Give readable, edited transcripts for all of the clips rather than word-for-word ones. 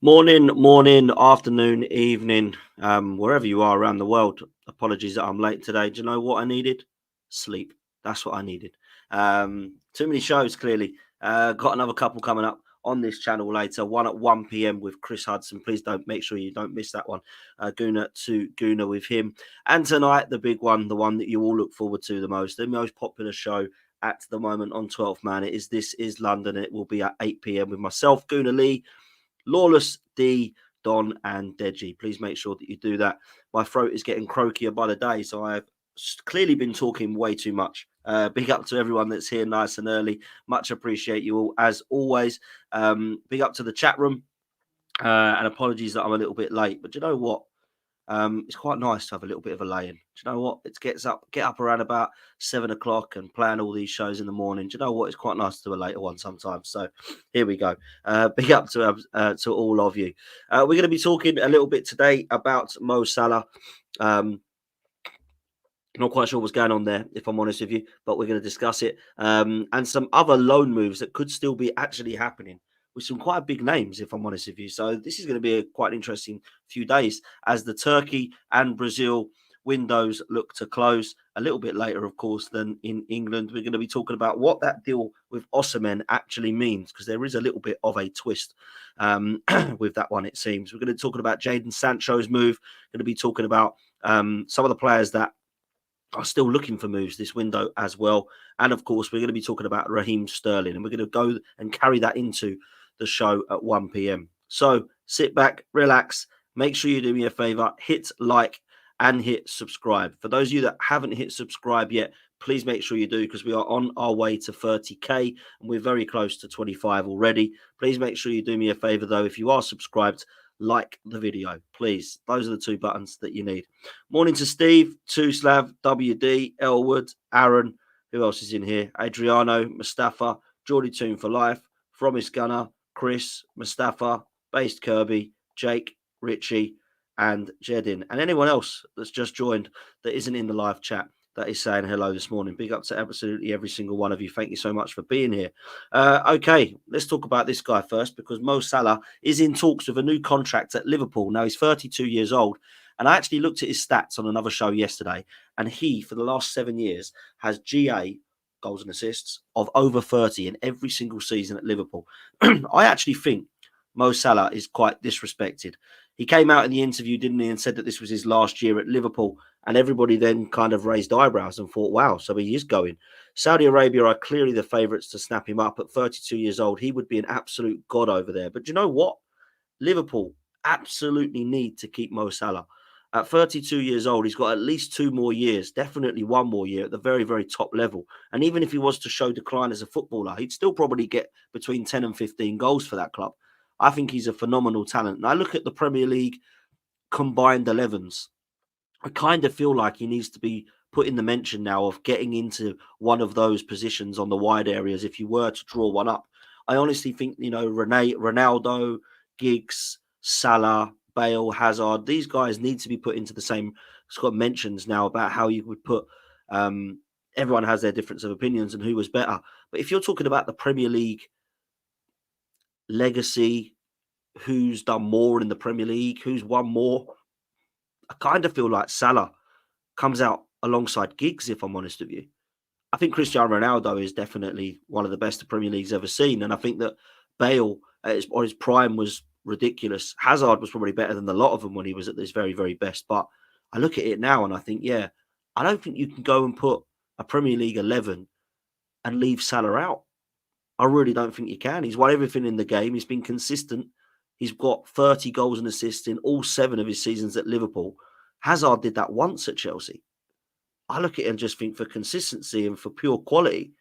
Morning, afternoon, evening, wherever you are around the world. Apologies that I'm late today. Do you know what I needed? Sleep. That's what I needed. Too many shows, clearly. Got another couple coming up on this channel later. One at 1 p.m. with Chris Hudson. Please make sure you don't miss that one. Guna to Guna with him. And tonight, the big one, the one that you all look forward to the most popular show at the moment on 12th Man. This is London. It will be at 8 p.m. with myself, Guna Lee, Lawless, D, Don, and Deji. Please make sure that you do that. My throat is getting croakier by the day, so I've clearly been talking way too much. Big up to everyone that's here nice and early. Much appreciate you all, as always. Big up to the chat room, and apologies that I'm a little bit late. But you know what? It's quite nice to have a little bit of a lay-in. Do you know what? Get up around about 7 o'clock and plan all these shows in the morning. Do you know what? It's quite nice to do a later one sometimes. So here we go. Big up to all of you. We're going to be talking a little bit today about Mo Salah. Not quite sure what's going on there, if I'm honest with you, but we're going to discuss it. And some other loan moves that could still be actually happening with some quite big names, if I'm honest with you. So this is going to be a quite interesting few days as the Turkey and Brazil windows look to close a little bit later, of course, than in England. We're going to be talking about what that deal with Osimhen actually means, because there is a little bit of a twist with that one, it seems. We're going to be talking about Jadon Sancho's move. We're going to be talking about some of the players that are still looking for moves this window as well. And of course, we're going to be talking about Raheem Sterling, and we're going to go and carry that into the show at 1 p.m. So sit back, relax, make sure you do me a favor, hit like and hit subscribe. For those of you that haven't hit subscribe yet, please make sure you do, because we are on our way to 30k and we're very close to 25 already. Please make sure you do me a favor though, if you are subscribed, like the video, please. Those are the two buttons that you need. Morning to Steve, Tuslav, WD, Elwood, Aaron. Who else is in here? Adriano, Mustafa, Geordie Toon for Life, Promise Gunner, Chris, Mustafa, Based Kirby, Jake, Richie, and Jedin. And anyone else that's just joined that isn't in the live chat that is saying hello this morning. Big up to absolutely every single one of you. Thank you so much for being here. Okay, let's talk about this guy first, because Mo Salah is in talks with a new contract at Liverpool. Now, he's 32 years old. And I actually looked at his stats on another show yesterday. And he, for the last 7 years, has GA, goals and assists, of over 30 in every single season at Liverpool. I actually think Mo Salah is quite disrespected. He came out in the interview, didn't he, and said that this was his last year at Liverpool. And everybody then kind of raised eyebrows and thought, wow, so he is going. Saudi Arabia are clearly the favourites to snap him up. At 32 years old, he would be an absolute god over there. But you know what? Liverpool absolutely need to keep Mo Salah. At 32 years old, he's got at least 2 more years, definitely 1 more year at the very, very top level. And even if he was to show decline as a footballer, he'd still probably get between 10 and 15 goals for that club. I think he's a phenomenal talent. And I look at the Premier League combined 11s. I kind of feel like he needs to be put in the mention now of getting into one of those positions on the wide areas if you were to draw one up. I honestly think, you know, Ronaldo, Giggs, Salah, Bale, Hazard, these guys need to be put into the same sort of mentions now about how you would put. Everyone has their difference of opinions and who was better. But if you're talking about the Premier League legacy, who's done more in the Premier League, who's won more, I kind of feel like Salah comes out alongside Giggs, if I'm honest with you. I think Cristiano Ronaldo is definitely one of the best the Premier League's ever seen. And I think that Bale, on his prime, was ridiculous. Hazard was probably better than a lot of them when he was at his very, very best. But I look at it now and I think, yeah, I don't think you can go and put a Premier League 11 and leave Salah out. I really don't think you can. He's won everything in the game. He's been consistent. He's got 30 goals and assists in all 7 of his seasons at Liverpool. Hazard did that once at Chelsea. I look at it and just think for consistency and for pure quality,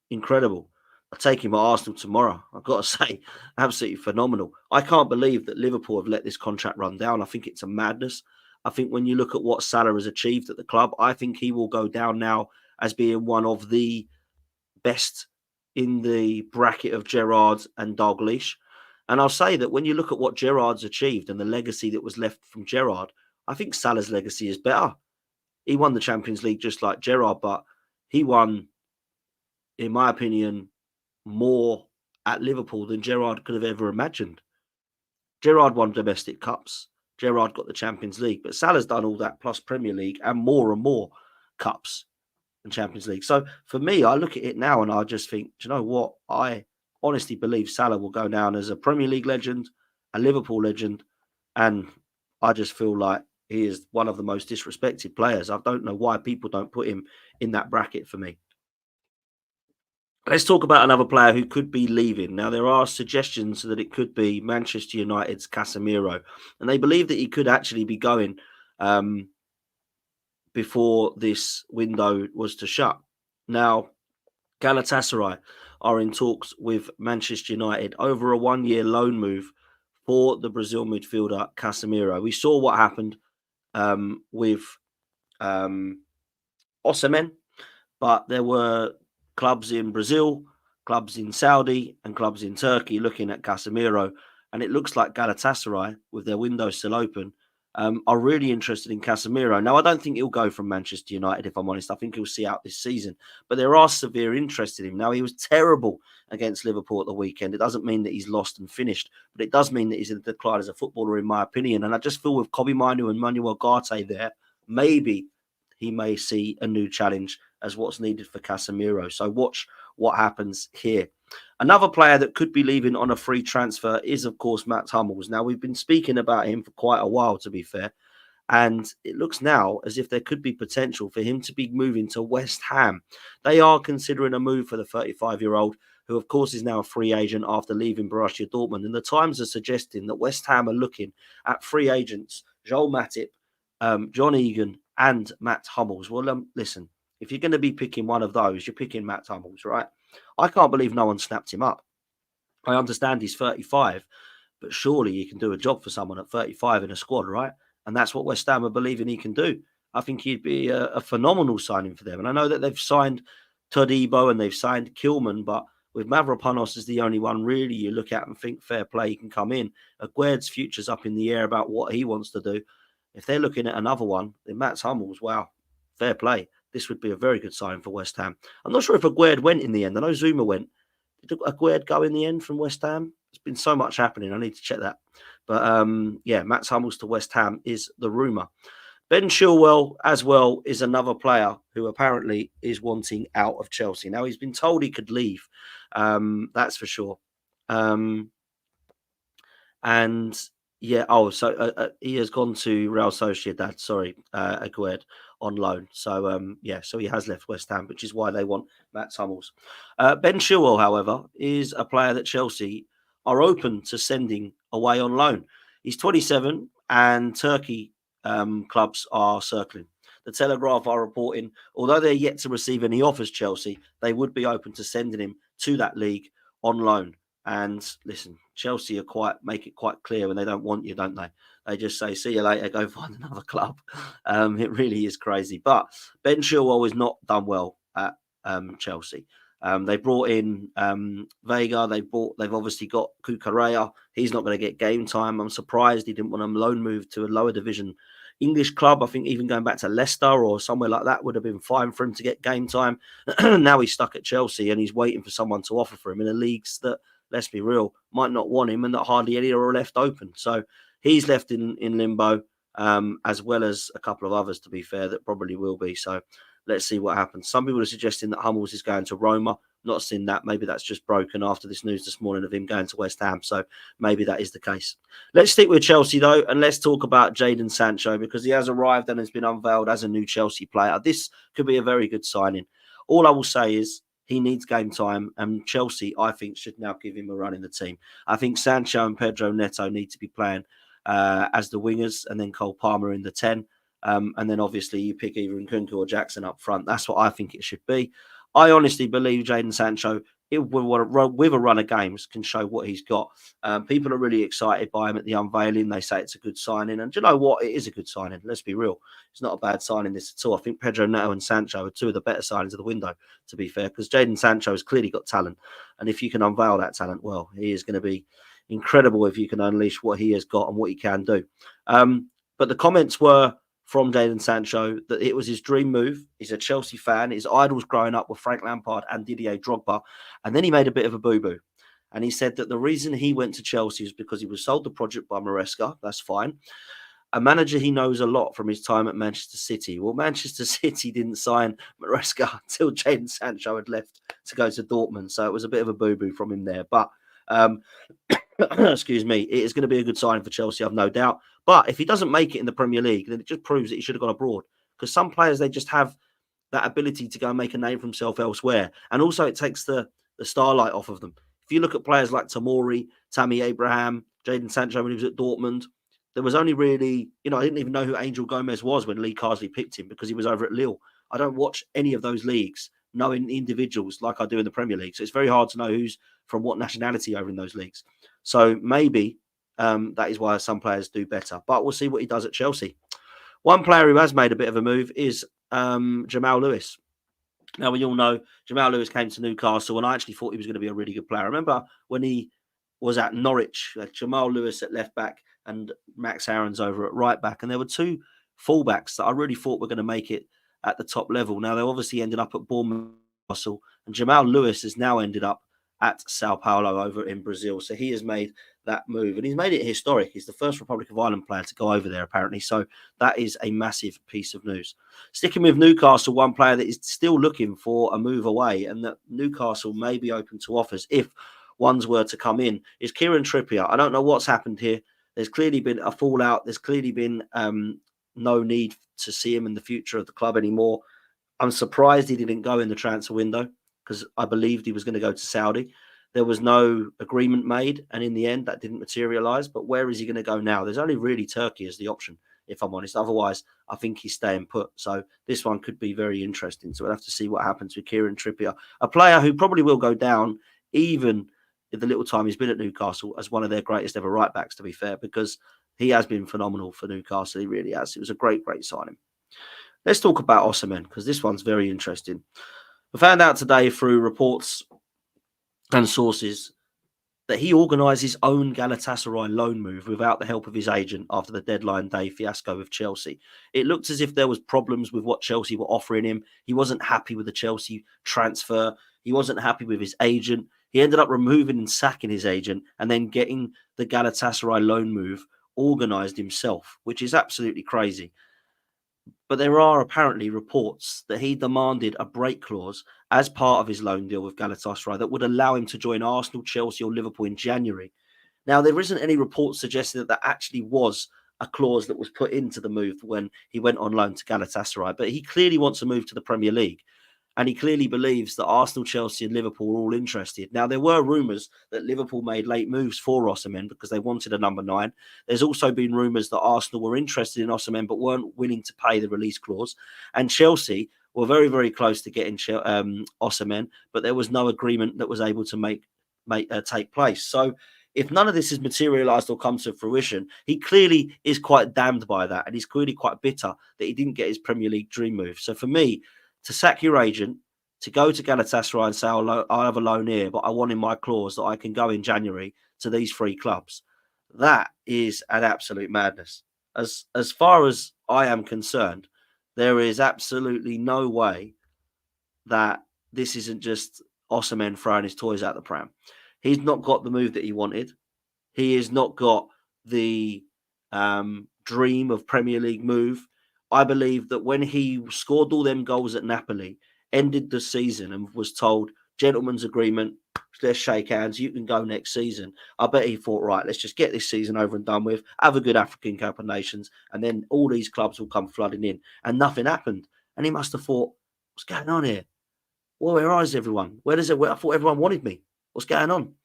incredible. I'll take him at Arsenal tomorrow. I've got to say, absolutely phenomenal. I can't believe that Liverpool have let this contract run down. I think it's a madness. I think when you look at what Salah has achieved at the club, I think he will go down now as being one of the best in the bracket of Gerrard and Dalglish. And I'll say that when you look at what Gerrard's achieved and the legacy that was left from Gerrard, I think Salah's legacy is better. He won the Champions League just like Gerrard, but he won, in my opinion, more at Liverpool than Gerrard could have ever imagined. Gerrard won domestic cups. Gerrard got the Champions League, but Salah's done all that plus Premier League and more cups and Champions League. So for me, I look at it now and I just think, do you know what? I honestly believe Salah will go down as a Premier League legend, a Liverpool legend, and I just feel like he is one of the most disrespected players. I don't know why people don't put him in that bracket for me. Let's talk about another player who could be leaving. Now, there are suggestions that it could be Manchester United's Casemiro, and they believe that he could actually be going before this window was to shut. Now, Galatasaray are in talks with Manchester United over a one-year loan move for the Brazil midfielder Casemiro. We saw what happened with Osimhen, but there were clubs in Brazil, clubs in Saudi, and clubs in Turkey looking at Casemiro. And it looks like Galatasaray, with their window still open, are really interested in Casemiro. Now, I don't think he'll go from Manchester United, if I'm honest. I think he'll see out this season. But there are severe interest in him. Now, he was terrible against Liverpool at the weekend. It doesn't mean that he's lost and finished, but it does mean that he's in a decline as a footballer, in my opinion. And I just feel with Kobbie Mainoo and Manuel Ugarte there, maybe he may see a new challenge as what's needed for Casemiro. So watch what happens here. Another player that could be leaving on a free transfer is, of course, Matt Hummels. Now, we've been speaking about him for quite a while, to be fair, and it looks now as if there could be potential for him to be moving to West Ham. They are considering a move for the 35-year-old, who, of course, is now a free agent after leaving Borussia Dortmund. And the Times are suggesting that West Ham are looking at free agents Joel Matip, John Egan, and Matt Hummels. Well, listen, if you're going to be picking one of those, you're picking Matt Hummels, right? I can't believe no one snapped him up. I understand he's 35, but surely he can do a job for someone at 35 in a squad, right? And that's what West Ham are believing he can do. I think he'd be a phenomenal signing for them. And I know that they've signed Todibo and they've signed Kilman, but with Mavropanos as the only one really you look at and think fair play, he can come in. Aguerd's future's up in the air about what he wants to do. If they're looking at another one, then Matt Hummels, wow, fair play. This would be a very good sign for West Ham. I'm not sure if Aguerd went in the end. I know Zuma went. Did Aguerd go in the end from West Ham? There's been so much happening. I need to check that. But yeah, Matt Hummels to West Ham is the rumour. Ben Chilwell as well is another player who apparently is wanting out of Chelsea. Now, he's been told he could leave. That's for sure. And yeah, so he has gone to Real Sociedad, Aguerd, on loan. So, yeah, so he has left West Ham, which is why they want Matt Hummels. Ben Chilwell, however, is a player that Chelsea are open to sending away on loan. He's 27 and Turkey clubs are circling. The Telegraph are reporting, although they're yet to receive any offers, Chelsea, they would be open to sending him to that league on loan. And listen, Chelsea make it quite clear when they don't want you, don't they? They just say, see you later, go find another club. It really is crazy. But Ben Chilwell has not done well at Chelsea. They brought in Vega. They've obviously got Cucurella. He's not going to get game time. I'm surprised he didn't want a loan move to a lower division English club. I think even going back to Leicester or somewhere like that would have been fine for him to get game time. Now he's stuck at Chelsea and he's waiting for someone to offer for him in the leagues that, let's be real, might not want him and that hardly any are left open. So he's left in limbo, as well as a couple of others, to be fair, that probably will be. So let's see what happens. Some people are suggesting that Hummels is going to Roma. Not seen that. Maybe that's just broken after this news this morning of him going to West Ham. So maybe that is the case. Let's stick with Chelsea, though, and let's talk about Jadon Sancho because he has arrived and has been unveiled as a new Chelsea player. This could be a very good signing. All I will say is he needs game time, and Chelsea, I think, should now give him a run in the team. I think Sancho and Pedro Neto need to be playing as the wingers, and then Cole Palmer in the 10. And then obviously you pick either Nkunku or Jackson up front. That's what I think it should be. I honestly believe Jadon Sancho, with a run of games, can show what he's got. People are really excited by him at the unveiling. They say it's a good signing. And do you know what? It is a good signing. Let's be real. It's not a bad signing this at all. I think Pedro Neto and Sancho are two of the better signings of the window, to be fair, because Jadon Sancho has clearly got talent. And if you can unveil that talent, well, he is going to be incredible if you can unleash what he has got and what he can do. But the comments were from Jadon Sancho that it was his dream move. He's a Chelsea fan. His idols growing up were Frank Lampard and Didier Drogba. And then he made a bit of a boo-boo. And he said that the reason he went to Chelsea is because he was sold the project by Maresca. That's fine. A manager he knows a lot from his time at Manchester City. Well, Manchester City didn't sign Maresca until Jadon Sancho had left to go to Dortmund. So it was a bit of a boo-boo from him there. But, excuse me, it is going to be a good sign for Chelsea, I've no doubt. But if he doesn't make it in the Premier League, then it just proves that he should have gone abroad. Because some players, they just have that ability to go and make a name for himself elsewhere. And also it takes the starlight off of them. If you look at players like Tamori, Tammy Abraham, Jadon Sancho when he was at Dortmund, there was only really, I didn't even know who Angel Gomez was when Lee Carsley picked him because he was over at Lille. I don't watch any of those leagues knowing individuals like I do in the Premier League. So it's very hard to know who's from what nationality over in those leagues. So maybe that is why some players do better. But we'll see what he does at Chelsea. One player who has made a bit of a move is Jamal Lewis. Now, we all know Jamal Lewis came to Newcastle, and I actually thought he was going to be a really good player. I remember when he was at Norwich, Jamal Lewis at left back and Max Aarons over at right back. And there were two fullbacks that I really thought were going to make it at the top level. Now, they obviously ended up at Bournemouth, and Jamal Lewis has now ended up at Sao Paulo over in Brazil. So he has made that move, and he's made it historic. He's the first Republic of Ireland player to go over there, apparently. So that is a massive piece of news. Sticking with Newcastle, one player that is still looking for a move away, and that Newcastle may be open to offers if ones were to come in, is Kieran Trippier. I don't know what's happened here. There's clearly been a fallout. There's clearly been no need to see him in the future of the club anymore. I'm surprised he didn't go in the transfer window because I believed he was going to go to Saudi. There was no agreement made, and in the end, that didn't materialise. But where is he going to go now? There's only really Turkey as the option, if I'm honest. Otherwise, I think he's staying put. So this one could be very interesting. So we'll have to see what happens with Kieran Trippier, a player who probably will go down, even in the little time he's been at Newcastle, as one of their greatest ever right-backs, to be fair, because he has been phenomenal for Newcastle. He really has. It was a great, great signing. Let's talk about Osimhen, because this one's very interesting. We found out today through reports and sources that he organised his own Galatasaray loan move without the help of his agent after the deadline day fiasco with Chelsea. It looked as if there was problems with what Chelsea were offering him. He wasn't happy with the Chelsea transfer. He wasn't happy with his agent. He ended up removing and sacking his agent and then getting the Galatasaray loan move organised himself, which is absolutely crazy. But there are apparently reports that he demanded a break clause as part of his loan deal with Galatasaray that would allow him to join Arsenal, Chelsea or Liverpool in January. Now, there isn't any reports suggesting that actually was a clause that was put into the move when he went on loan to Galatasaray, but he clearly wants to move to the Premier League. And he clearly believes that Arsenal, Chelsea and Liverpool are all interested. Now, there were rumours that Liverpool made late moves for Osimhen because they wanted a number 9. There's also been rumours that Arsenal were interested in Osimhen but weren't willing to pay the release clause. And Chelsea were very, very close to getting Osimhen, but there was no agreement that was able to take place. So if none of this is materialised or comes to fruition, he clearly is quite damned by that. And he's clearly quite bitter that he didn't get his Premier League dream move. So for me, to sack your agent, to go to Galatasaray and say, I have a loan here, but I want in my clause that I can go in January to these 3 clubs. That is an absolute madness. As far as I am concerned, there is absolutely no way that this isn't just Osimhen throwing his toys out the pram. He's not got the move that he wanted. He has not got the dream of Premier League move. I believe that when he scored all them goals at Napoli, ended the season and was told, gentleman's agreement, let's shake hands, you can go next season. I bet he thought, right, let's just get this season over and done with, have a good African Cup of Nations, and then all these clubs will come flooding in. And nothing happened. And he must have thought, what's going on here? Well, where is everyone? Where does it? I thought everyone wanted me. What's going on?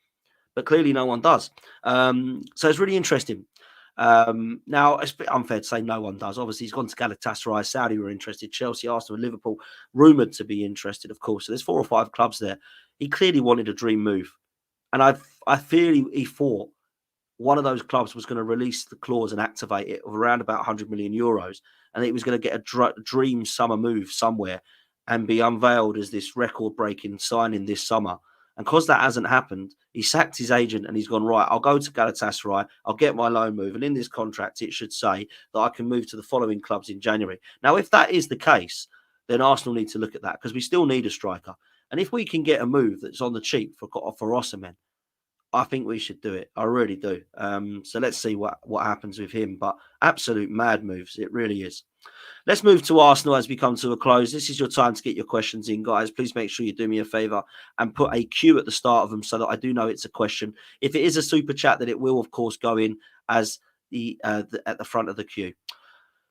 But clearly no one does. So it's really interesting. Now, it's a bit unfair to say no one does. Obviously, he's gone to Galatasaray. Saudi were interested. Chelsea, Arsenal and Liverpool rumoured to be interested, of course. So there's 4 or 5 clubs there. He clearly wanted a dream move. And I feel he thought one of those clubs was going to release the clause and activate it of around about 100 million euros. And it was going to get a dream summer move somewhere and be unveiled as this record-breaking signing this summer. And because that hasn't happened, he sacked his agent and he's gone, right, I'll go to Galatasaray, I'll get my loan move. And in this contract, it should say that I can move to the following clubs in January. Now, if that is the case, then Arsenal need to look at that because we still need a striker. And if we can get a move that's on the cheap for Osimhen, I think we should do it. I really do. So let's see what happens with him. But absolute mad moves. It really is. Let's move to Arsenal as we come to a close. This is your time to get your questions in, guys. Please make sure you do me a favour and put a Q at the start of them so that I do know it's a question. If it is a super chat, then it will, of course, go in as at the front of the queue.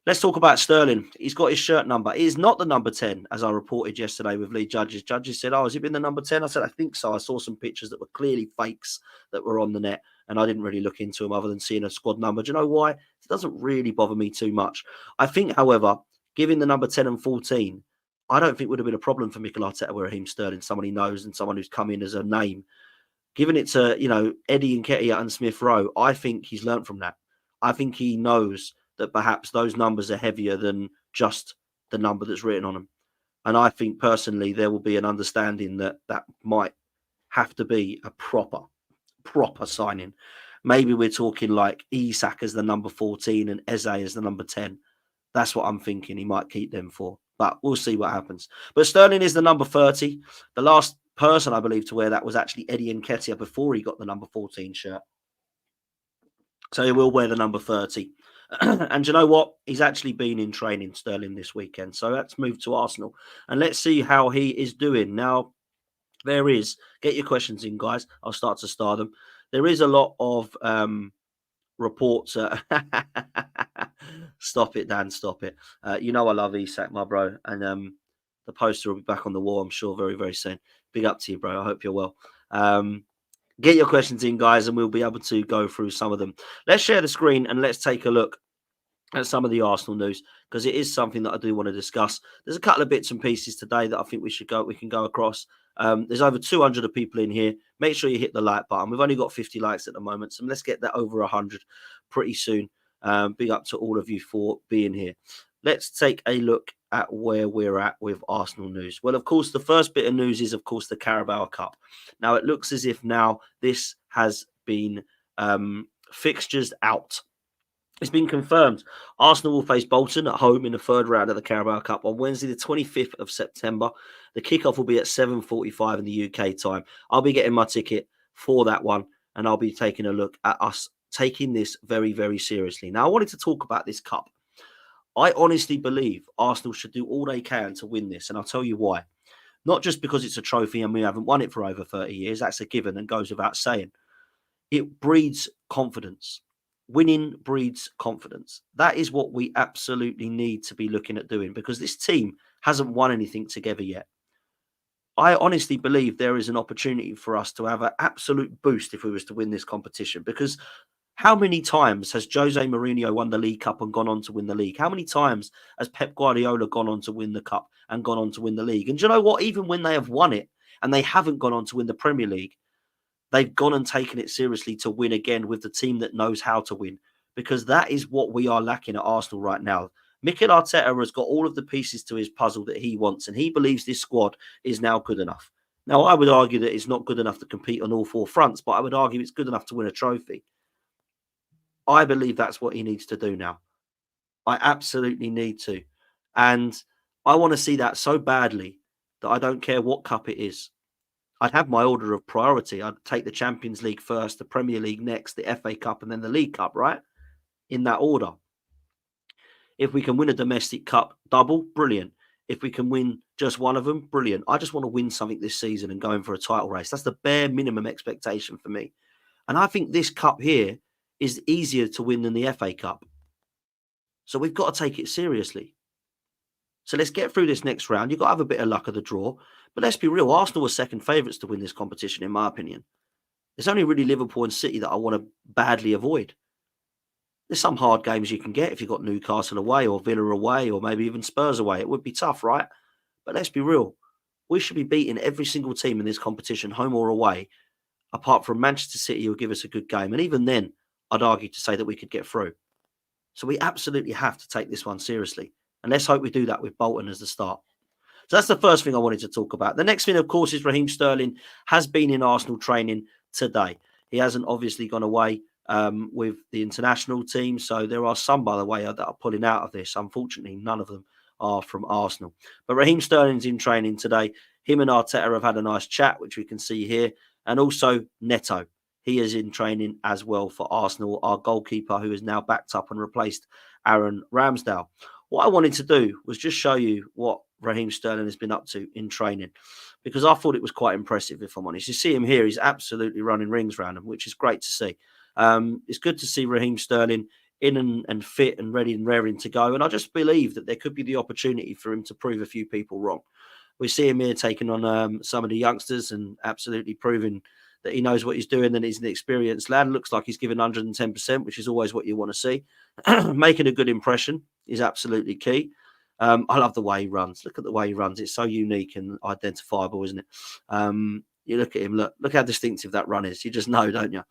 Let's talk about Sterling. He's got his shirt number. It is not the number 10, as I reported yesterday with Lee Judges. Judges said, has it been the number 10? I said, I think so. I saw some pictures that were clearly fakes that were on the net, and I didn't really look into them other than seeing a squad number. Do you know why? It doesn't really bother me too much. I think, however, given the number 10 and 14, I don't think would have been a problem for Mikel Arteta with Raheem Sterling, someone he knows and someone who's come in as a name. Giving it to, Eddie Nketiah and Smith Rowe, I think he's learned from that. I think he knows that perhaps those numbers are heavier than just the number that's written on them. And I think personally there will be an understanding that that might have to be a proper signing. Maybe we're talking like Isak as the number 14 and Eze as the number 10. That's what I'm thinking he might keep them for. But we'll see what happens. But Sterling is the number 30. The last person, I believe, to wear that was actually Eddie Nketiah before he got the number 14 shirt. So he will wear the number 30. And you know what? He's actually been in training, Sterling, this weekend. So let's move to Arsenal and let's see how he is doing. Now, get your questions in, guys. I'll start to star them. There is a lot of reports. Stop it, Dan. Stop it. I love Isak, my bro. And the poster will be back on the wall, I'm sure, very, very soon. Big up to you, bro. I hope you're well. Get your questions in, guys, and we'll be able to go through some of them. Let's share the screen and let's take a look at some of the Arsenal news, because it is something that I do want to discuss. There's a couple of bits and pieces today that I think we can go across. There's over 200 of people in here. Make sure you hit the like button. We've only got 50 likes at the moment, so let's get that over 100 pretty soon. Big up to all of you for being here. Let's take a look at where we're at with Arsenal news. Well, of course, the first bit of news is, of course, the Carabao Cup. Now, it looks as if now this has been fixtures out. It's been confirmed. Arsenal will face Bolton at home in the third round of the Carabao Cup on Wednesday, the 25th of September. The kickoff will be at 7:45 in the UK time. I'll be getting my ticket for that one, and I'll be taking a look at us taking this very, very seriously. Now, I wanted to talk about this cup. I honestly believe Arsenal should do all they can to win this, and I'll tell you why. Not just because it's a trophy and we haven't won it for over 30 years. That's a given and goes without saying. It breeds confidence. Winning breeds confidence. That is what we absolutely need to be looking at doing, because this team hasn't won anything together yet. I honestly believe there is an opportunity for us to have an absolute boost if we was to win this competition, because how many times has Jose Mourinho won the League Cup and gone on to win the league? How many times has Pep Guardiola gone on to win the Cup and gone on to win the league? And do you know what? Even when they have won it and they haven't gone on to win the Premier League, they've gone and taken it seriously to win again with the team that knows how to win, because that is what we are lacking at Arsenal right now. Mikel Arteta has got all of the pieces to his puzzle that he wants, and he believes this squad is now good enough. Now, I would argue that it's not good enough to compete on all four fronts, but I would argue it's good enough to win a trophy. I believe that's what he needs to do now. I absolutely need to. And I want to see that so badly that I don't care what cup it is. I'd have my order of priority. I'd take the Champions League first, the Premier League next, the FA Cup, and then the League Cup, right? In that order. If we can win a domestic cup double, brilliant. If we can win just one of them, brilliant. I just want to win something this season and go in for a title race. That's the bare minimum expectation for me. And I think this cup here is easier to win than the FA Cup. So we've got to take it seriously. So let's get through this next round. You've got to have a bit of luck of the draw. But let's be real, Arsenal were second favourites to win this competition, in my opinion. It's only really Liverpool and City that I want to badly avoid. There's some hard games you can get if you've got Newcastle away or Villa away or maybe even Spurs away. It would be tough, right? But let's be real. We should be beating every single team in this competition, home or away, apart from Manchester City, who will give us a good game. And even then, I'd argue to say that we could get through. So we absolutely have to take this one seriously. And let's hope we do that with Bolton as the start. So that's the first thing I wanted to talk about. The next thing, of course, is Raheem Sterling has been in Arsenal training today. He hasn't obviously gone away with the international team. So there are some, by the way, that are pulling out of this. Unfortunately, none of them are from Arsenal. But Raheem Sterling's in training today. Him and Arteta have had a nice chat, which we can see here. And also Neto. He is in training as well for Arsenal, our goalkeeper, who is now backed up and replaced Aaron Ramsdale. What I wanted to do was just show you what Raheem Sterling has been up to in training, because I thought it was quite impressive, if I'm honest. You see him here, he's absolutely running rings around him, which is great to see. It's good to see Raheem Sterling in and fit and ready and raring to go. And I just believe that there could be the opportunity for him to prove a few people wrong. We see him here taking on some of the youngsters and absolutely proving that he knows what he's doing and he's an experienced lad. Looks like he's given 110%, which is always what you want to see. Making a good impression is absolutely key. I love the way he runs. Look at the way he runs. It's so unique and identifiable, isn't it? You look at him. Look how distinctive that run is. You just know, don't you?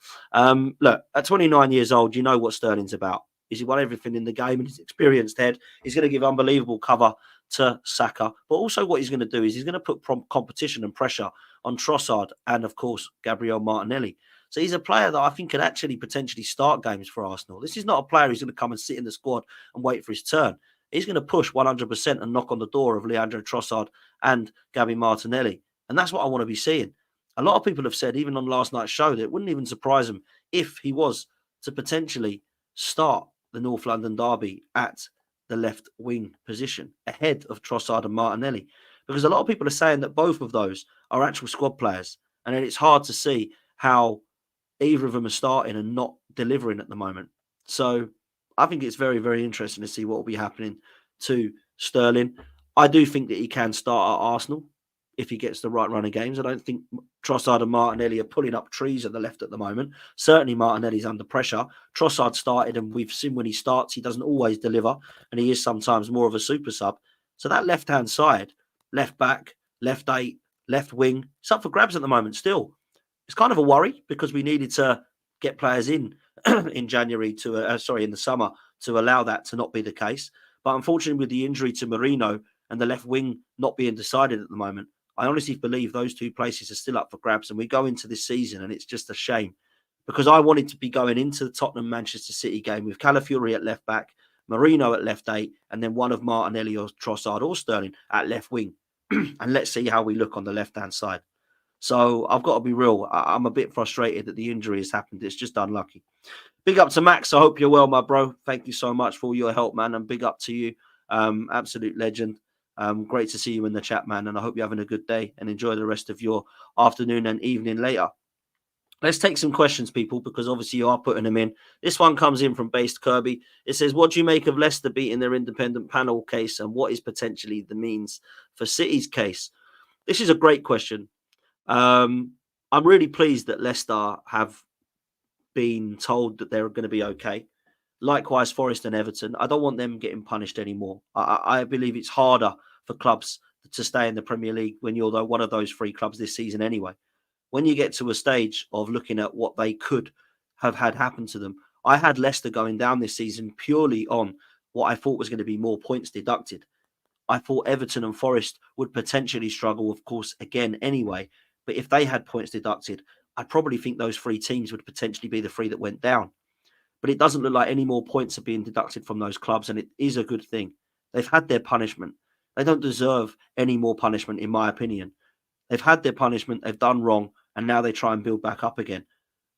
Look, at 29 years old, you know what Sterling's about. He's won everything in the game, and he's experienced head. He's going to give unbelievable cover to Saka. But also what he's going to do is he's going to put competition and pressure on Trossard and, of course, Gabriel Martinelli. So he's a player that I think could actually potentially start games for Arsenal. This is not a player who's going to come and sit in the squad and wait for his turn. He's going to push 100% and knock on the door of Leandro Trossard and Gabby Martinelli. And that's what I want to be seeing. A lot of people have said, even on last night's show, that it wouldn't even surprise them if he was to potentially start the North London derby at the left wing position ahead of Trossard and Martinelli. Because a lot of people are saying that both of those are actual squad players. And then it's hard to see how either of them are starting and not delivering at the moment. So I think it's very, very interesting to see what will be happening to Sterling. I do think that he can start at Arsenal if he gets the right run of games. I don't think Trossard and Martinelli are pulling up trees at the left at the moment. Certainly Martinelli's under pressure. Trossard started, and we've seen when he starts, he doesn't always deliver, and he is sometimes more of a super sub. So that left-hand side, left back, left eight, left wing, it's up for grabs at the moment still. It's kind of a worry because we needed to get players in January in the summer to allow that to not be the case. But unfortunately, with the injury to Marino and the left wing not being decided at the moment, I honestly believe those two places are still up for grabs. And we go into this season and it's just a shame because I wanted to be going into the Tottenham-Manchester City game with Calafiori at left back, Marino at left eight, and then one of Martinelli or Trossard or Sterling at left wing. And let's see how we look on the left-hand side. So I've got to be real. I'm a bit frustrated that the injury has happened. It's just unlucky. Big up to Max. I hope you're well, my bro. Thank you so much for all your help, man. And big up to you. Absolute legend. Great to see you in the chat, man. And I hope you're having a good day and enjoy the rest of your afternoon and evening later. Let's take some questions, people, because obviously you are putting them in. This one comes in from Based Kirby. It says, what do you make of Leicester beating their independent panel case and what is potentially the means for City's case? This is a great question. I'm really pleased that Leicester have been told that they're going to be okay. Likewise, Forest and Everton. I don't want them getting punished anymore. I believe it's harder for clubs to stay in the Premier League when you're one of those three clubs this season anyway. When you get to a stage of looking at what they could have had happen to them, I had Leicester going down this season purely on what I thought was going to be more points deducted. I thought Everton and Forest would potentially struggle, of course, again anyway. But if they had points deducted, I probably think those three teams would potentially be the three that went down. But it doesn't look like any more points are being deducted from those clubs, and it is a good thing. They've had their punishment. They don't deserve any more punishment, in my opinion. They've had their punishment, they've done wrong, and now they try and build back up again.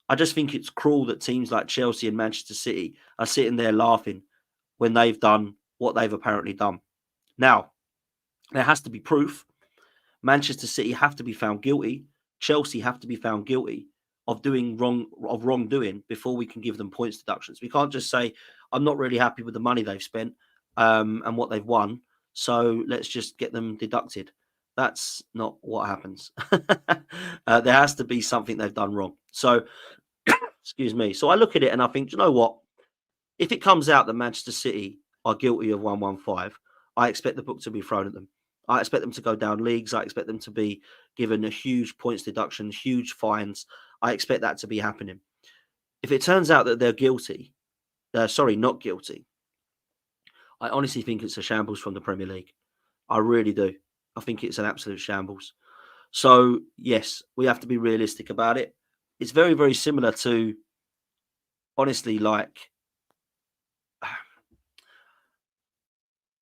I just think it's cruel that teams like Chelsea and Manchester City are sitting there laughing when they've done what they've apparently done. Now, there has to be proof. Manchester City have to be found guilty. Chelsea have to be found guilty of wrongdoing before we can give them points deductions. We can't just say, I'm not really happy with the money they've spent and what they've won, so let's just get them deducted. That's not what happens. There has to be something they've done wrong. So, excuse me. So I look at it and I think, you know what? If it comes out that Manchester City are guilty of 115, I expect the book to be thrown at them. I expect them to go down leagues. I expect them to be given a huge points deduction, huge fines. I expect that to be happening. If it turns out that they're guilty, not guilty, I honestly think it's a shambles from the Premier League. I really do. I think it's an absolute shambles. So, yes, we have to be realistic about it. It's very, very similar to, honestly, like,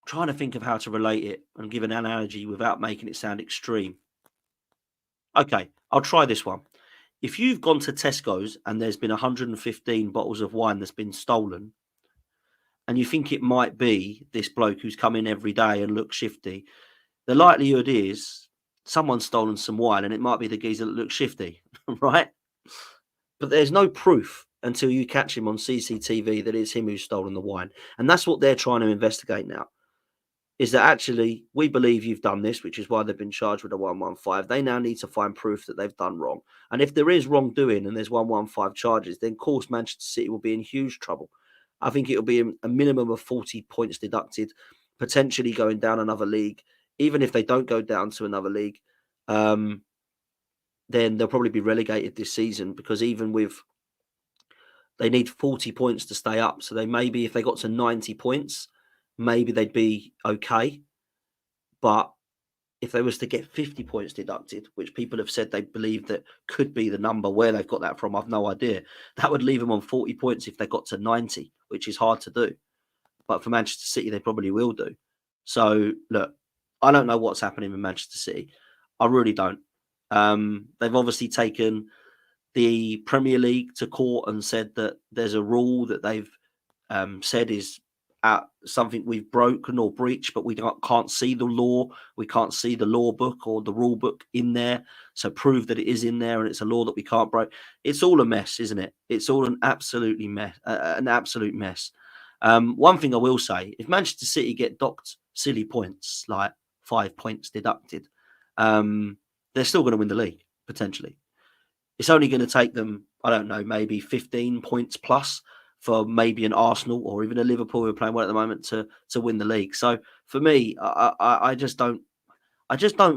trying to think of how to relate it and give an analogy without making it sound extreme. Okay, I'll try this one. If you've gone to Tesco's and there's been 115 bottles of wine that's been stolen, and you think it might be this bloke who's come in every day and looks shifty, the likelihood is someone's stolen some wine, and it might be the geezer that looks shifty, right? But there's no proof until you catch him on CCTV that it's him who's stolen the wine. And that's what they're trying to investigate now, is that actually we believe you've done this, which is why they've been charged with a 115. They now need to find proof that they've done wrong. And if there is wrongdoing and there's 115 charges, then of course Manchester City will be in huge trouble. I think it'll be a minimum of 40 points deducted, potentially going down another league. Even if they don't go down to another league, then they'll probably be relegated this season, because even with, they need 40 points to stay up. So they maybe, if they got to 90 points, maybe they'd be okay. But if they was to get 50 points deducted, which people have said they believe that could be the number, where they've got that from, I've no idea. That would leave them on 40 points if they got to 90, which is hard to do. But for Manchester City, they probably will do. So, look, I don't know what's happening with Manchester City. I really don't. They've obviously taken the Premier League to court and said that there's a rule that they've said is something we've broken or breached, but we can't see the law. We can't see the law book or the rule book in there. So prove that it is in there and it's a law that we can't break. It's all a mess, isn't it? It's all an absolute mess. One thing I will say, if Manchester City get docked silly points, like 5 points deducted, they're still going to win the league, potentially. It's only going to take them, I don't know, maybe 15 points plus for maybe an Arsenal or even a Liverpool who are playing well at the moment to win the league. So for me, I just don't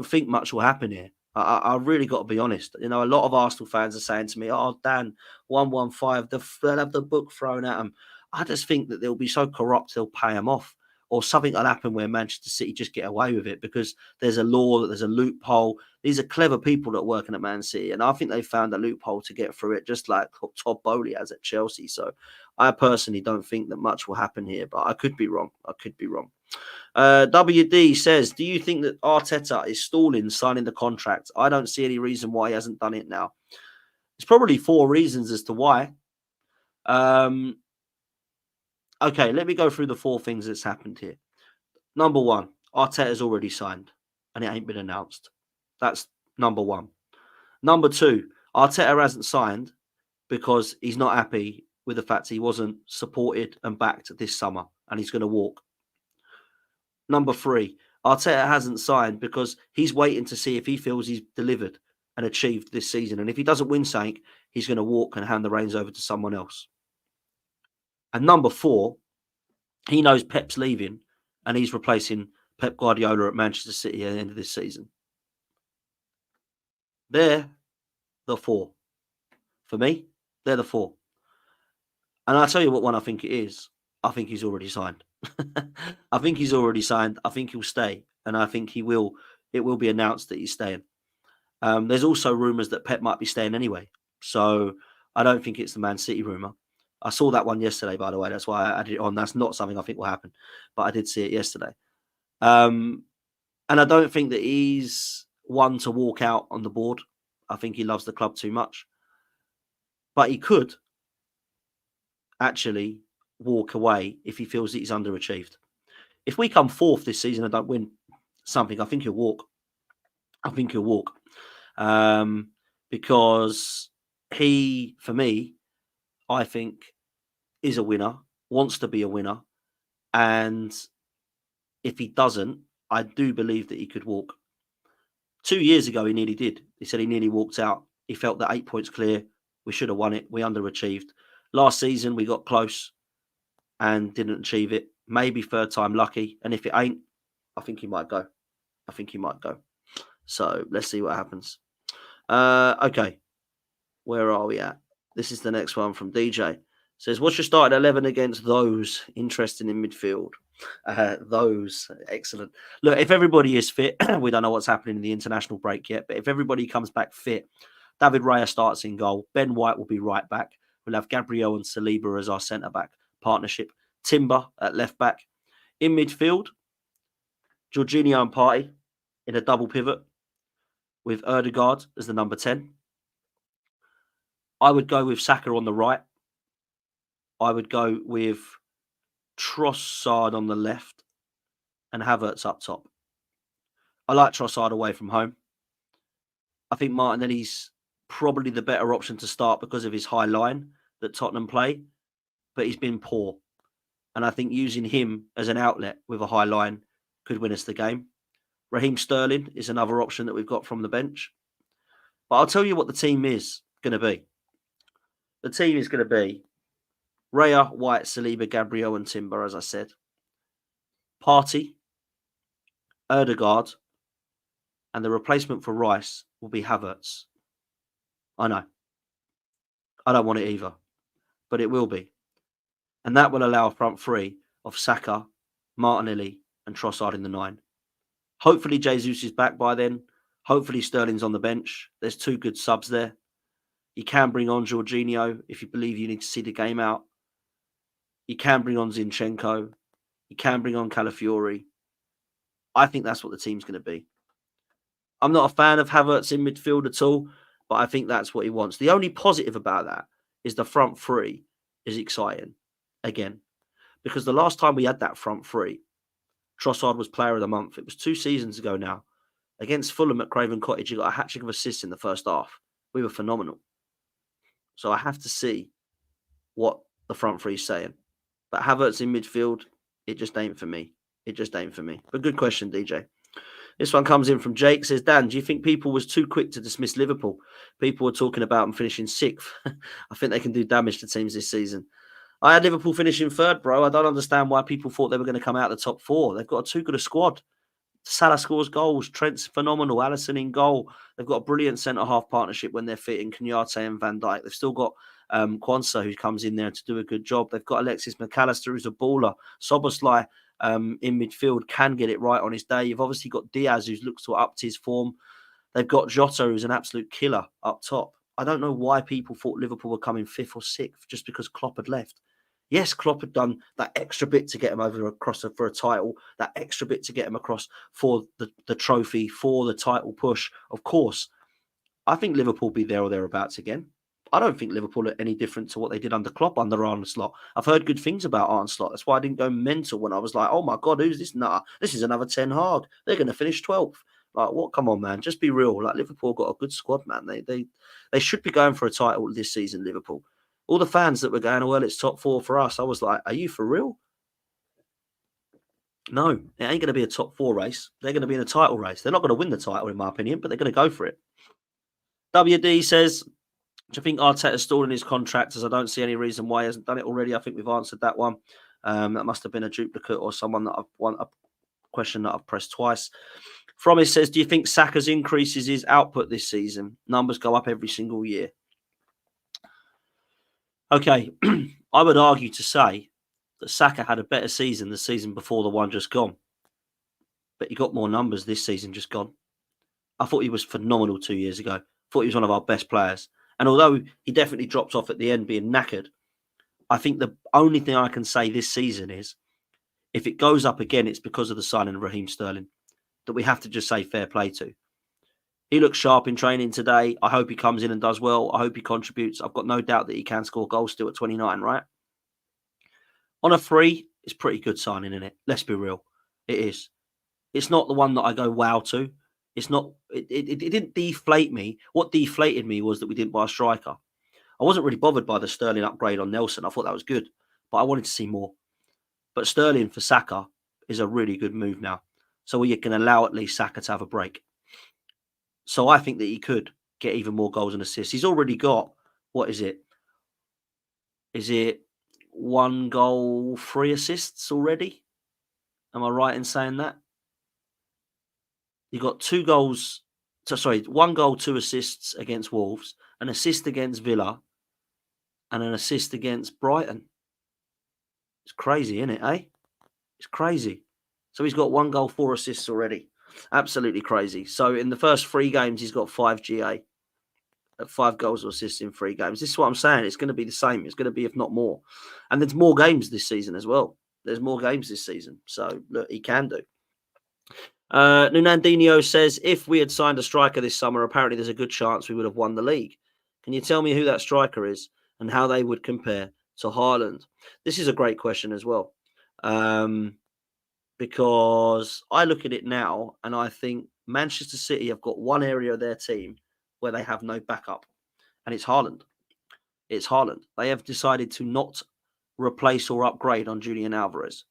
think much will happen here. I really got to be honest. You know, a lot of Arsenal fans are saying to me, "Oh, Dan, 115, they'll have the book thrown at them." I just think that they'll be so corrupt they'll pay them off, or something will happen where Manchester City just get away with it because there's a law, that there's a loophole. These are clever people that are working at Man City, and I think they found a loophole to get through it, just like Todd Bowley has at Chelsea. So I personally don't think that much will happen here, but I could be wrong. WD says, do you think that Arteta is stalling signing the contract? I don't see any reason why he hasn't done it now. There's probably 4 reasons as to why. Okay, let me go through the 4 things that's happened here. Number 1, Arteta's already signed and it ain't been announced. That's number 1. Number 2, Arteta hasn't signed because he's not happy with the fact he wasn't supported and backed this summer and he's going to walk. Number 3, Arteta hasn't signed because he's waiting to see if he feels he's delivered and achieved this season. And if he doesn't win something, he's going to walk and hand the reins over to someone else. And number 4, he knows Pep's leaving and he's replacing Pep Guardiola at Manchester City at the end of this season. They're the 4. For me, they're the 4. And I'll tell you what one I think it is. I think he's already signed. I think he's already signed. I think he'll stay. And I think it will be announced that he's staying. There's also rumours that Pep might be staying anyway. So I don't think it's the Man City rumour. I saw that one yesterday, by the way. That's why I added it on. That's not something I think will happen. But I did see it yesterday. And I don't think that he's one to walk out on the board. I think he loves the club too much. But he could actually walk away if he feels that he's underachieved. If we come 4th this season and don't win something, I think he'll walk. Because he, for me, I think is a winner, wants to be a winner. And if he doesn't, I do believe that he could walk. 2 years ago, he nearly did. He said he nearly walked out. He felt that 8 points clear. We should have won it. We underachieved. Last season, we got close and didn't achieve it. Maybe 3rd time lucky. And if it ain't, I think he might go. So let's see what happens. Okay. Where are we at? This is the next one from DJ. Says, what's your starting 11 against those interested in midfield? Those, excellent. Look, if everybody is fit, we don't know what's happening in the international break yet, but if everybody comes back fit, David Raya starts in goal. Ben White will be right back. We'll have Gabriel and Saliba as our centre-back partnership. Timber at left-back. In midfield, Jorginho and Partey in a double pivot with Ødegaard as the number 10. I would go with Saka on the right. I would go with Trossard on the left and Havertz up top. I like Trossard away from home. I think Martinelli's probably the better option to start because of his high line that Tottenham play, but he's been poor. And I think using him as an outlet with a high line could win us the game. Raheem Sterling is another option that we've got from the bench. But I'll tell you what the team is going to be. The team is going to be Raya, White, Saliba, Gabriel and Timber, as I said. Partey, Erdegaard, and the replacement for Rice will be Havertz. I know. I don't want it either, but it will be. And that will allow a front three of Saka, Martinelli and Trossard in the 9. Hopefully Jesus is back by then. Hopefully Sterling's on the bench. There's 2 good subs there. You can bring on Jorginho if you believe you need to see the game out. You can bring on Zinchenko. You can bring on Calafiori. I think that's what the team's going to be. I'm not a fan of Havertz in midfield at all, but I think that's what he wants. The only positive about that is the front three is exciting again. Because the last time we had that front three, Trossard was player of the month. It was 2 seasons ago now. Against Fulham at Craven Cottage, he got a hat-trick of assists in the first half. We were phenomenal. So I have to see what the front three is saying. But Havertz in midfield, it just ain't for me. It just ain't for me. But good question, DJ. This one comes in from Jake. Says, Dan, do you think people was too quick to dismiss Liverpool? People were talking about them finishing 6th. I think they can do damage to teams this season. I had Liverpool finishing 3rd, bro. I don't understand why people thought they were going to come out of the top 4. They've got too good a squad. Salah scores goals. Trent's phenomenal. Alisson in goal. They've got a brilliant centre-half partnership when they're fit in Kenyatte and Van Dijk. They've still got Kwanzaa, who comes in there to do a good job. They've got Alexis McAllister, who's a baller. Szoboszlai in midfield can get it right on his day. You've obviously got Diaz, who looks to up to his form. They've got Jota, who's an absolute killer up top. I don't know why people thought Liverpool were coming 5th or 6th just because Klopp had left. Yes, Klopp had done that extra bit to get him over across for a title, that extra bit to get him across for the trophy, for the title push. Of course, I think Liverpool will be there or thereabouts again. I don't think Liverpool are any different to what they did under Klopp, under Arne Slot. I've heard good things about Arne Slot. That's why I didn't go mental when I was like, oh my God, who's this? Nah, this is another Ten Hag. They're going to finish 12th. Like, what? Come on, man. Just be real. Like, Liverpool got a good squad, man. They should be going for a title this season, Liverpool. All the fans that were going, well, it's top 4 for us. I was like, are you for real? No, it ain't going to be a top 4 race. They're going to be in a title race. They're not going to win the title, in my opinion, but they're going to go for it. WD says, do you think Arteta's stalled in his contract? As I don't see any reason why he hasn't done it already. I think we've answered that one. That must have been a duplicate or someone that I've won a question that I've pressed twice. From says, do you think Saka's increases his output this season? Numbers go up every single year. Okay, I would argue to say that Saka had a better season the season before the one just gone. But he got more numbers this season just gone. I thought he was phenomenal 2 years ago. I thought he was one of our best players. And although he definitely dropped off at the end being knackered, I think the only thing I can say this season is if it goes up again, it's because of the signing of Raheem Sterling that we have to just say fair play to. He looks sharp in training today. I hope he comes in and does well. I hope he contributes. I've got no doubt that he can score goals still at 29, right? On a free, it's pretty good signing, isn't it? Let's be real. It is. It's not the one that I go wow to. It's not. It didn't deflate me. What deflated me was that we didn't buy a striker. I wasn't really bothered by the Sterling upgrade on Nelson. I thought that was good, but I wanted to see more. But Sterling for Saka is a really good move now. So we can allow at least Saka to have a break. So I think that he could get even more goals and assists. He's already got, what is it? Is it 1 goal, 3 assists already? Am I right in saying that? He got 2 goals, 1 goal, 2 assists against Wolves, an assist against Villa, and an assist against Brighton. It's crazy, isn't it, eh? It's crazy. So he's got 1 goal, 4 assists already. Absolutely crazy. So in the first 3 games, he's got 5 GA. 5 goals or assists in 3 games. This is what I'm saying. It's going to be the same. It's going to be, if not more. And there's more games this season as well. There's more games this season. So, look, he can do. Nunandinho says, if we had signed a striker this summer, apparently there's a good chance we would have won the league. Can you tell me who that striker is and how they would compare to Haaland? This is a great question as well. Because I look at it now and I think Manchester City have got one area of their team where they have no backup, and it's Haaland. It's Haaland. They have decided to not replace or upgrade on Julian Alvarez,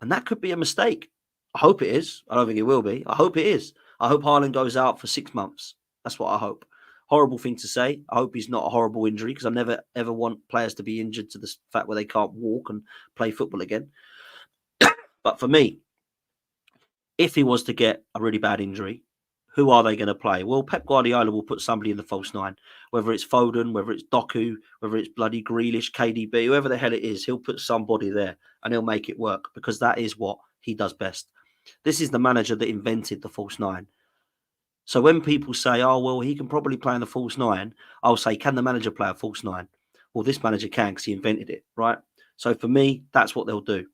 and that could be a mistake. I hope it is. I don't think it will be. I hope it is. I hope Haaland goes out for 6 months. That's what I hope. Horrible thing to say. I hope he's not a horrible injury because I never, ever want players to be injured to the fact where they can't walk and play football again. But for me, if he was to get a really bad injury, who are they going to play? Well, Pep Guardiola will put somebody in the false nine, whether it's Foden, whether it's Doku, whether it's bloody Grealish, KDB, whoever the hell it is, he'll put somebody there and he'll make it work because that is what he does best. This is the manager that invented the false nine. So when people say, oh, well, he can probably play in the false nine, I'll say, can the manager play a false nine? Well, this manager can because he invented it, right? So for me, that's what they'll do.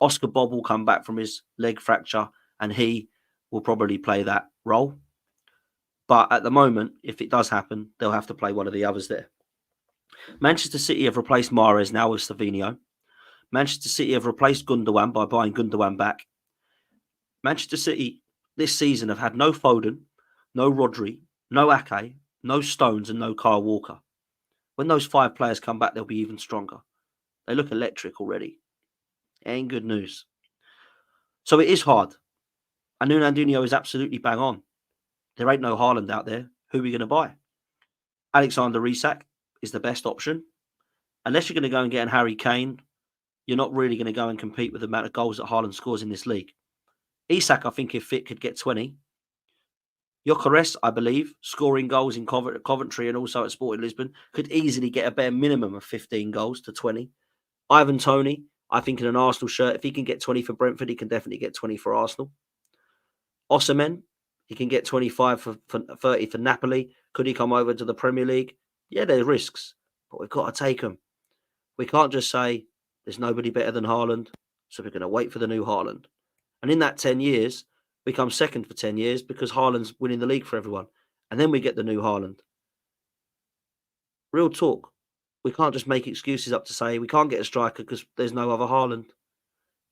Oscar Bob will come back from his leg fracture and he will probably play that role. But at the moment, if it does happen, they'll have to play one of the others there. Manchester City have replaced Mahrez now with Savinho. Manchester City have replaced Gundogan by buying Gundogan back. Manchester City this season have had no Foden, no Rodri, no Ake, no Stones and no Kyle Walker. When those 5 players come back, they'll be even stronger. They look electric already. It ain't good news. So it is hard. And Nuno is absolutely bang on. There ain't no Haaland out there. Who are we going to buy? Alexander Isak is the best option. Unless you're going to go and get an Harry Kane, you're not really going to go and compete with the amount of goals that Haaland scores in this league. Isak, I think, if fit, could get 20. Gyökeres, I believe, scoring goals in Coventry and also at Sporting Lisbon, could easily get a bare minimum of 15 goals to 20. Ivan Toney, I think in an Arsenal shirt, if he can get 20 for Brentford, he can definitely get 20 for Arsenal. Osimhen, he can get 25 for 30 for Napoli. Could he come over to the Premier League? Yeah, there's risks, but we've got to take them. We can't just say there's nobody better than Haaland, so we're going to wait for the new Haaland. And in that 10 years, we come second for 10 years because Haaland's winning the league for everyone. And then we get the new Haaland. Real talk. We can't just make excuses up to say we can't get a striker because there's no other Haaland.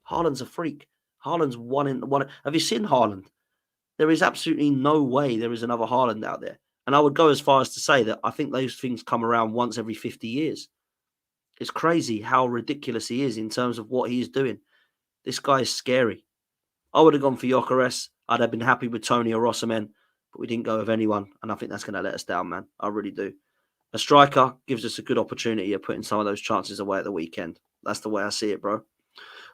Haaland's a freak. Haaland's one in one. Have you seen Haaland? There is absolutely no way there is another Haaland out there. And I would go as far as to say that I think those things come around once every 50 years. It's crazy how ridiculous he is in terms of what he's doing. This guy is scary. I would have gone for Gyökeres. I'd have been happy with Toney or Osimhen, but we didn't go with anyone. And I think that's going to let us down, man. I really do. A striker gives us a good opportunity of putting some of those chances away at the weekend. That's the way I see it, bro.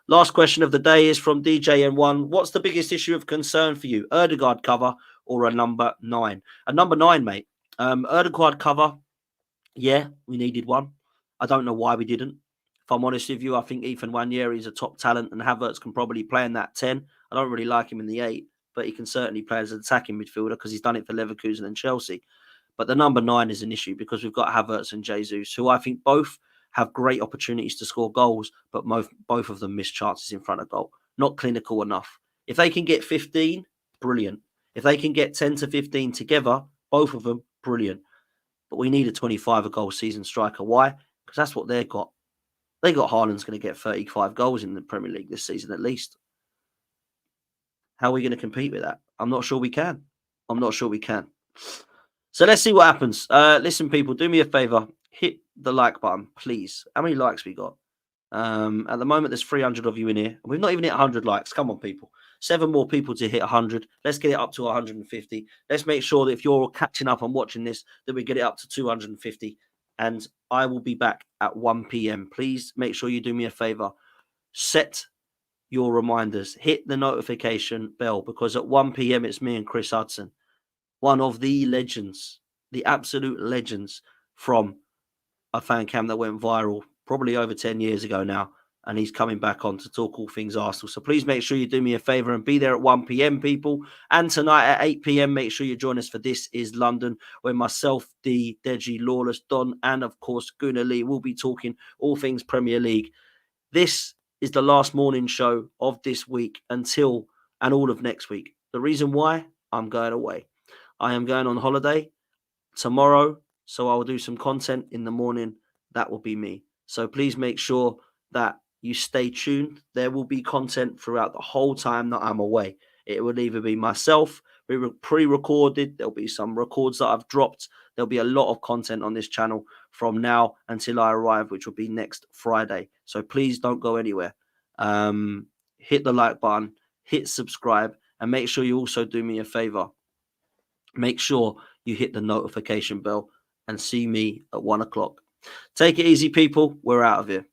Last question of the day is from DJN1. What's the biggest issue of concern for you? Ødegaard cover or a number 9? A number 9, mate. Ødegaard cover, yeah, we needed one. I don't know why we didn't. If I'm honest with you, I think Ethan Nwaneri is a top talent and Havertz can probably play in that 10. I don't really like him in the 8, but he can certainly play as an attacking midfielder because he's done it for Leverkusen and Chelsea. But the number 9 is an issue because we've got Havertz and Jesus, who I think both have great opportunities to score goals, but both of them miss chances in front of goal. Not clinical enough. If they can get 15, brilliant. If they can get 10 to 15 together, both of them, brilliant. But we need a 25-goal season striker. Why? Because that's what they've got. They got Haaland's going to get 35 goals in the Premier League this season at least. How are we going to compete with that? I'm not sure we can. So let's see what happens. Listen, people, do me a favor. Hit the like button, please. How many likes we got? At the moment, there's 300 of you in here. We've not even hit 100 likes. Come on, people. 7 more people to hit 100. Let's get it up to 150. Let's make sure that if you're catching up and watching this, that we get it up to 250. And I will be back at 1 p.m. Please make sure you do me a favor. Set your reminders. Hit the notification bell because at 1 p.m. it's me and Chris Hudson. One of the legends, the absolute legends from a fan cam that went viral probably over 10 years ago now. And he's coming back on to talk all things Arsenal. So please make sure you do me a favour and be there at 1 p.m, people. And tonight at 8 p.m, make sure you join us for This Is London, where myself, D, Deji, Lawless, Don, and of course, Guna Lee will be talking all things Premier League. This is the last morning show of this week until and all of next week. The reason why? I'm going away. I am going on holiday tomorrow So I will do some content in the morning. That will be me. So please make sure that you stay tuned. There will be content throughout the whole time that I'm away. It will either be myself, pre-recorded. There'll be some records that I've dropped. There'll be a lot of content on this channel from now until I arrive, which will be next Friday. So please don't go anywhere. Hit the like button, hit subscribe, and make sure you also do me a favor. Make sure you hit the notification bell and see me at 1 o'clock. Take it easy, people. We're out of here.